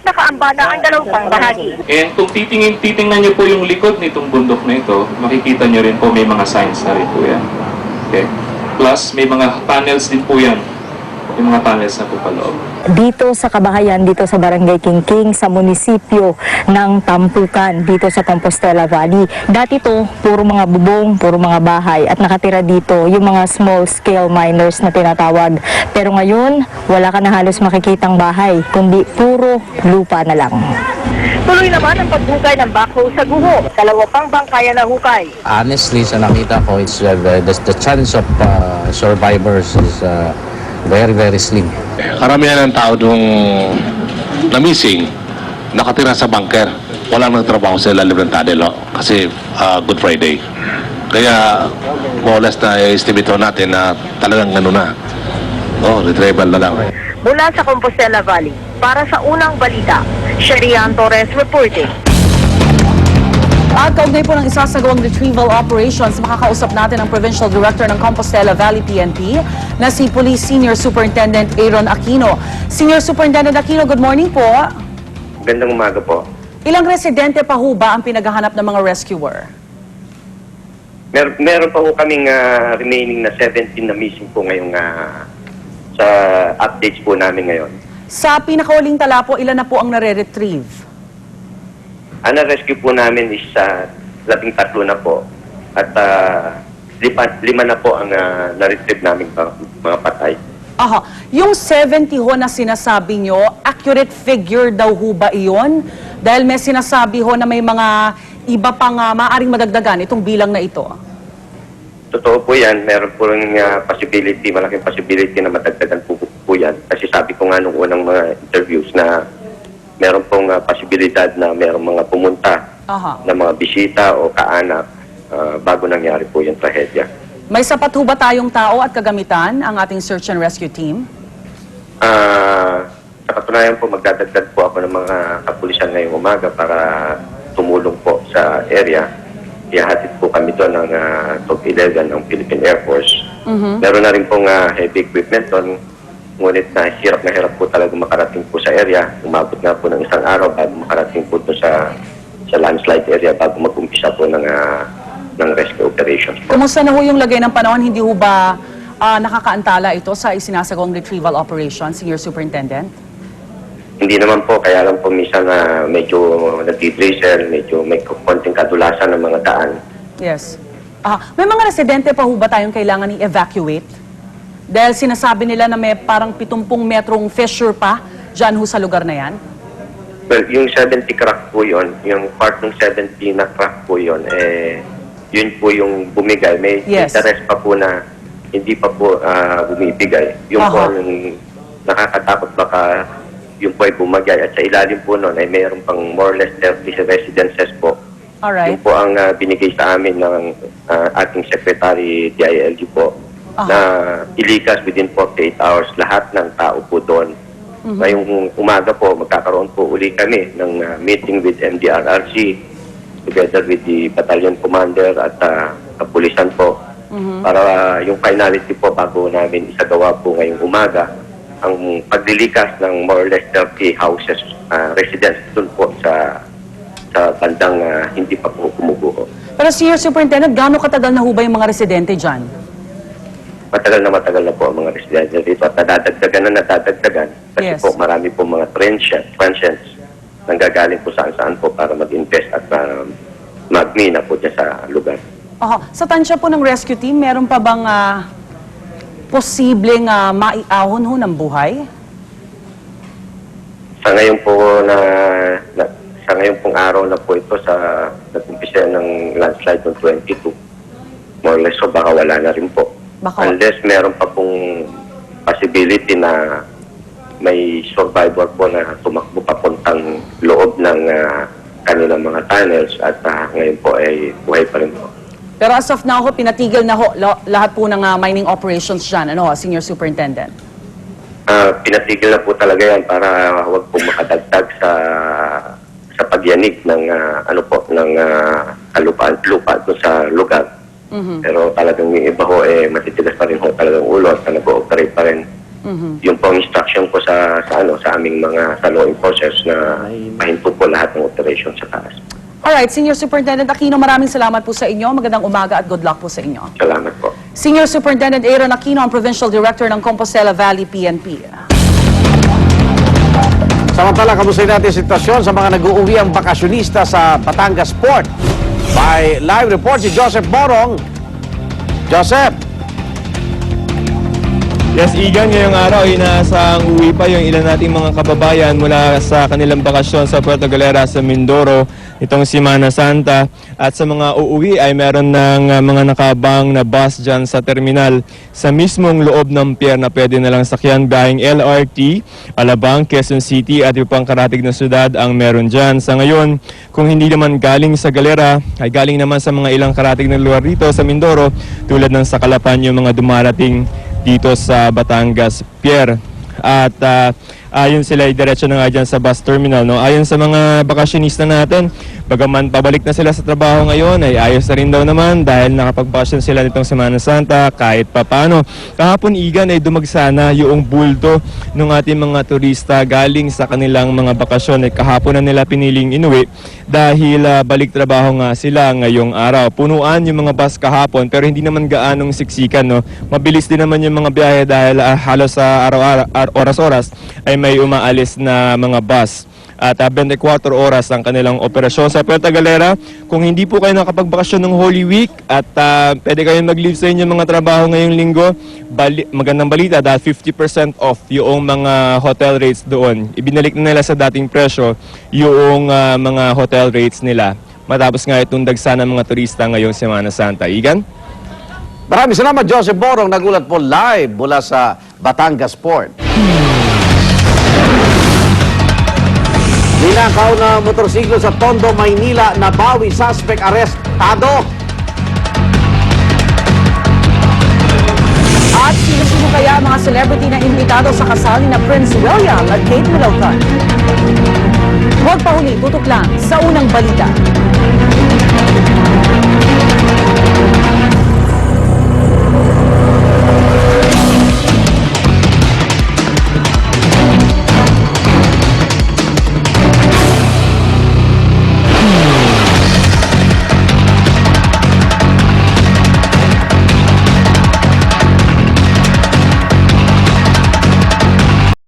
nakaambana ang dalawang bahagi. And kung titingnan niyo po yung likod nitong bundok na ito, makikita niyo rin po may mga signs na rin po yan. Okay? Plus, may mga tunnels din po yan. Yung mga tunnels na po paloob. Dito sa kabahayan, dito sa Barangay Kingking, sa munisipyo ng Tampukan, dito sa Compostela Valley. Dati to, puro mga bubong, puro mga bahay, at nakatira dito yung mga small-scale miners na tinatawag. Pero ngayon, wala ka na halos makikitang bahay, kundi puro lupa na lang. Tuloy naman ang paghukay ng backhoe sa guho. Dalawa pang bangkaya na hukay. Honestly, sa nakita ko, it's the chance of survivors is very, very slim. Karamihan ng tao doon na missing, nakatira sa bunker. Walang nagtrabaho sa ilalim ng tunnel, kasi Good Friday. Kaya, more or less na estimate natin na talagang ano na. Retrieval na lang. Mula sa Compostela Valley, para sa unang balita, Sherian Torres reporting. At kaugnay po ng isasagawang retrieval operations, makakausap natin ang Provincial Director ng Compostela Valley PNP na si Police Senior Superintendent Aaron Aquino. Senior Superintendent Aquino, good morning po. Gandang umaga po. Ilang residente pa ho ba ang pinaghahanap ng mga rescuer? Meron pa po kaming remaining na 17 na missing po ngayong sa updates po namin ngayon. Sa pinakawaling tala po, ilan na po ang nare-retrieve? Ang na-rescue po namin is 13 na po. At 5 na po ang na-retrieve namin mga patay. Aha. Yung 70 ho na sinasabi nyo, accurate figure daw ho ba iyon? Dahil may sinasabi ho na may mga iba pang maaaring madagdagan itong bilang na ito. Totoo po yan. Meron po rin possibility, malaking possibility na matagdagan po yan. Kasi sabi ko nga nung unang mga interviews na meron pong posibilidad na meron mga pumunta na mga bisita o kaanak bago nangyari po yung trahedya. May sapat ho ba tayong tao at kagamitan ang ating search and rescue team? Sa katunayan po, magdadagdag po ako ng mga kapulisan ngayong umaga para tumulong po sa area. Ihahatid po kami doon ng Top 11 ng Philippine Air Force. Meron na rin pong heavy equipment doon. Ngunit na hirap po talaga makarating po sa area. Umabot na po ng isang araw bago makarating po doon sa landslide area bago mag-umpisa po ng rescue operations po. Kumusta na ho yung lagay ng panahon? Hindi ho ba nakakaantala ito sa isinasagawang retrieval operation, Senior Superintendent? Hindi naman po, kaya lang po minsan na medyo nag-drizzle, medyo may konting kadulasan ng mga daan. Yes. May mga residente pa ho ba tayong kailangan i-evacuate? Dahil sinasabi nila na may parang 70 metrong fissure pa dyan ho sa lugar na yan? Well, yung 70 crack po yun, yung part ng 70 na crack po yun, yun po yung bumigay. May Yes. interest pa po na hindi pa po bumibigay. Yung po yung nakakatakot baka yung po ay bumagay. At sa ilalim po nun ay mayroon pang more or less 30 residences po. Alright. Yung po ang binigay sa amin ng ating Secretary DILG po na ilikas within 48 hours lahat ng tao po doon. Ngayong umaga po, magkakaroon po uli kami ng meeting with MDRRC together with the battalion commander at kapulisan po para yung finality po bago namin isagawa po ngayong umaga ang paglilikas ng more or less 30 houses, residents doon po sa bandang hindi pa po kumubuo. Pero Senior Superintendent, gaano katagal na ho ba yung mga residente dyan? Matagal na po ang mga residente dito at nadadagdagan kasi Yes. po marami po mga transients nanggagaling po saan po para mag-invest at magmina po dyan sa lugar. Sa tansya po ng rescue team, meron pa bang posibleng maiahon ho ng buhay? Sa ngayon po sa ngayon pong araw na po ito sa nag-umpisa ng landslide ng 22, more or less so baka wala na rin po. Unless meron pa pong possibility na may survivor po na tumakbo papuntang loob ng kanilang mga tunnels at ngayon po ay buhay pa rin po. Pero as of now ho, pinatigil na ho lahat po ng mining operations dyan, Senior Superintendent? Pinatigil na po talaga yan para huwag po makadagdag sa pagyanig ng lupa doon sa lugar. Pero talagang yung iba ho matitigas pa rin ho talagang ulo at nag-ooperate pa rin Yung pong instruction ko sa aming mga law enforcers na pahinto po lahat ng operation sa taas. Alright, Senior Superintendent Aquino, maraming salamat po sa inyo. Magandang umaga at good luck po sa inyo. Salamat po. Senior Superintendent Aaron Aquino, ang Provincial Director ng Compostela Valley PNP. Samantala, kamusta natin sitwasyon sa mga nag-uuwi ang bakasyonista sa Batangas Port? By live report si Joseph Morong. Joseph! Yes, Igan, ngayong araw, inaasang uwi pa yung ilan nating mga kababayan mula sa kanilang bakasyon sa Puerto Galera sa Mindoro itong Semana Santa. At sa mga uuwi ay meron ng mga nakabang na bus dyan sa terminal sa mismong loob ng pier na pwede na lang sakyan biyaheng LRT, Alabang, Quezon City at yung pang karatig na syudad ang meron dyan. Sa ngayon, kung hindi naman galing sa Galera, ay galing naman sa mga ilang karatig na lugar dito sa Mindoro tulad ng Sakalapan yung mga dumarating dito sa Batangas Pier. At ayon sila ay diretso na nga dyan sa bus terminal. No? Ayon sa mga bakasyonista natin, bagaman pabalik na sila sa trabaho ngayon, ay ayos na rin daw naman dahil nakapagbakasyon sila nitong Semana Santa kahit papano. Kahapon, Igan, ay dumagsana yung bulto ng ating mga turista galing sa kanilang mga bakasyon. Ay kahapon na nila piniling inuwi dahil balik trabaho nga sila ngayong araw. Punuan yung mga bus kahapon pero hindi naman gaanong siksikan. No? Mabilis din naman yung mga biyahe dahil halos sa araw-araw, oras-oras ay may umaalis na mga bus. At 24 oras ang kanilang operasyon sa Puerto Galera. Kung hindi po kayo nakapagbakasyon ng Holy Week at pwede kayong mag-leave sa inyong mga trabaho ngayong linggo, magandang balita dahil 50% off yung mga hotel rates doon. Ibinalik na nila sa dating presyo yung mga hotel rates nila. Matapos nga itong dagsa ng mga turista ngayong Semana Santa. Igan? Maraming salamat, Joseph Morong. Nagulat po live mula sa Batangas Port. Ninakaw na motorsiklo sa Tondo, Maynila, nabawi, suspect arestado. At sino-sino kaya ang mga celebrity na imbitado sa kasal ni na Prince William at Kate Middleton? Huwag pa huli, tutok lang sa unang balita.